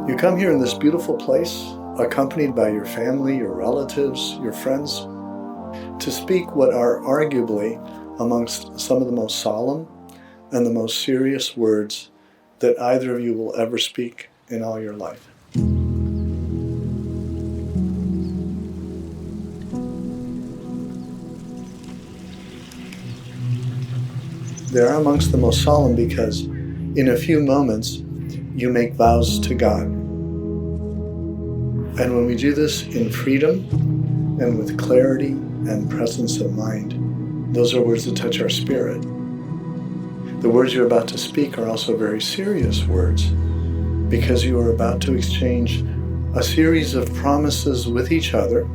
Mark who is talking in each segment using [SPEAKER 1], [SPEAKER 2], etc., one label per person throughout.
[SPEAKER 1] You come here in this beautiful place, accompanied by your family, your relatives, your friends, to speak what are arguably amongst some of the most solemn and the most serious words that either of you will ever speak in all your life. They are amongst the most solemn because in a few moments you make vows to God. And when we do this in freedom and with clarity and presence of mind, those are words that touch our spirit. The words you're about to speak are also very serious words because you are about to exchange a series of promises with each other,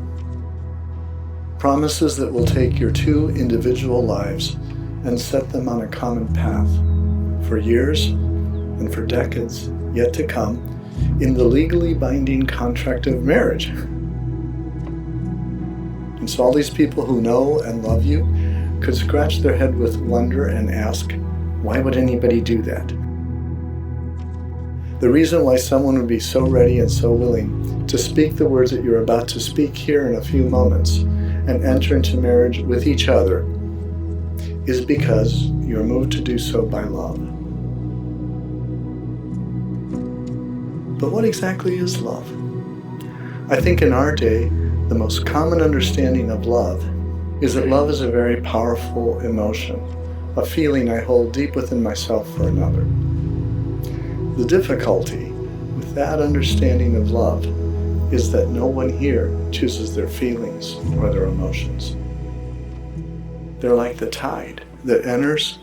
[SPEAKER 1] promises that will take your two individual lives and set them on a common path for years and for decades yet to come in the legally binding contract of marriage. And so all these people who know and love you could scratch their head with wonder and ask, why would anybody do that? The reason why someone would be so ready and so willing to speak the words that you're about to speak here in a few moments and enter into marriage with each other is because you're moved to do so by love. But what exactly is love? I think in our day, the most common understanding of love is that love is a very powerful emotion, a feeling I hold deep within myself for another. The difficulty with that understanding of love is that no one here chooses their feelings or their emotions. They're like the tide that enters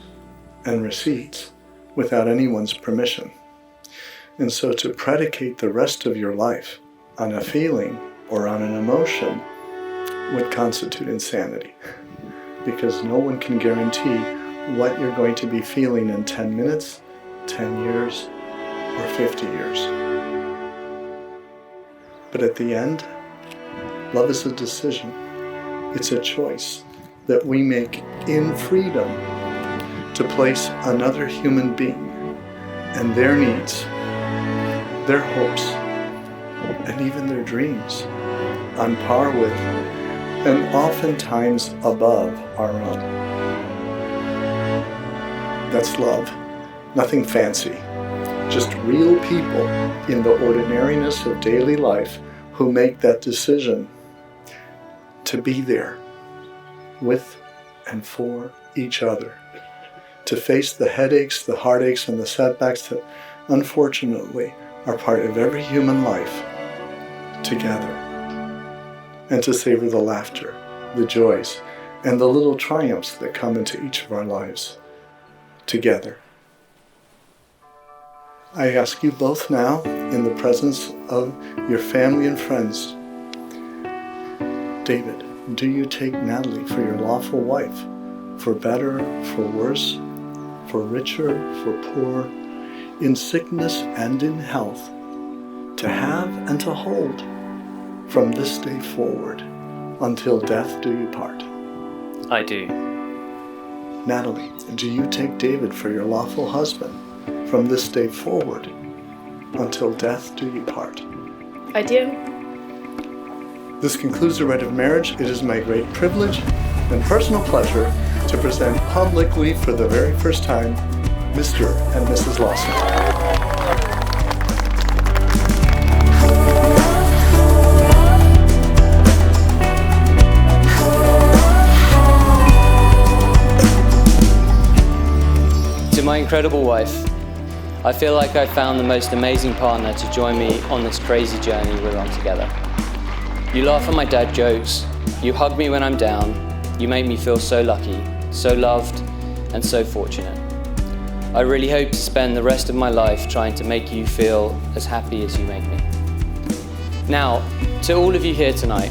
[SPEAKER 1] and recedes without anyone's permission. And so to predicate the rest of your life on a feeling or on an emotion would constitute insanity, because no one can guarantee what you're going to be feeling in 10 minutes, 10 years, or 50 years. But at the end, love is a decision. It's a choice that we make in freedom to place another human being and their needs, their hopes, and even their dreams on par with and oftentimes above our own. That's love. Nothing fancy. Just real people in the ordinariness of daily life who make that decision to be there with and for each other, to face the headaches, the heartaches, and the setbacks that unfortunately are part of every human life together, and to savor the laughter, the joys, and the little triumphs that come into each of our lives together. I ask you both now, in the presence of your family and friends, David, do you take Natalie for your lawful wife, for better, for worse, for richer, for poor, in sickness and in health, to have and to hold from this day forward until death do you part?
[SPEAKER 2] I do.
[SPEAKER 1] Natalie, do you take David for your lawful husband from this day forward until death do you part?
[SPEAKER 3] I do.
[SPEAKER 1] This concludes the rite of marriage. It is my great privilege and personal pleasure to present publicly for the very first time Mr. and Mrs. Lawson.
[SPEAKER 2] To my incredible wife, I feel like I found the most amazing partner to join me on this crazy journey we're on together. You laugh at my dad jokes, you hug me when I'm down, you make me feel so lucky, so loved, and so fortunate. I really hope to spend the rest of my life trying to make you feel as happy as you make me. Now, to all of you here tonight,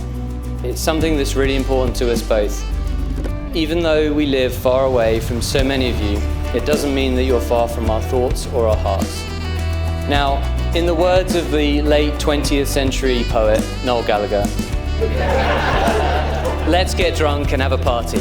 [SPEAKER 2] it's something that's really important to us both. Even though we live far away from so many of you, it doesn't mean that you're far from our thoughts or our hearts. Now, in the words of the late 20th century poet Noel Gallagher, let's get drunk and have a party.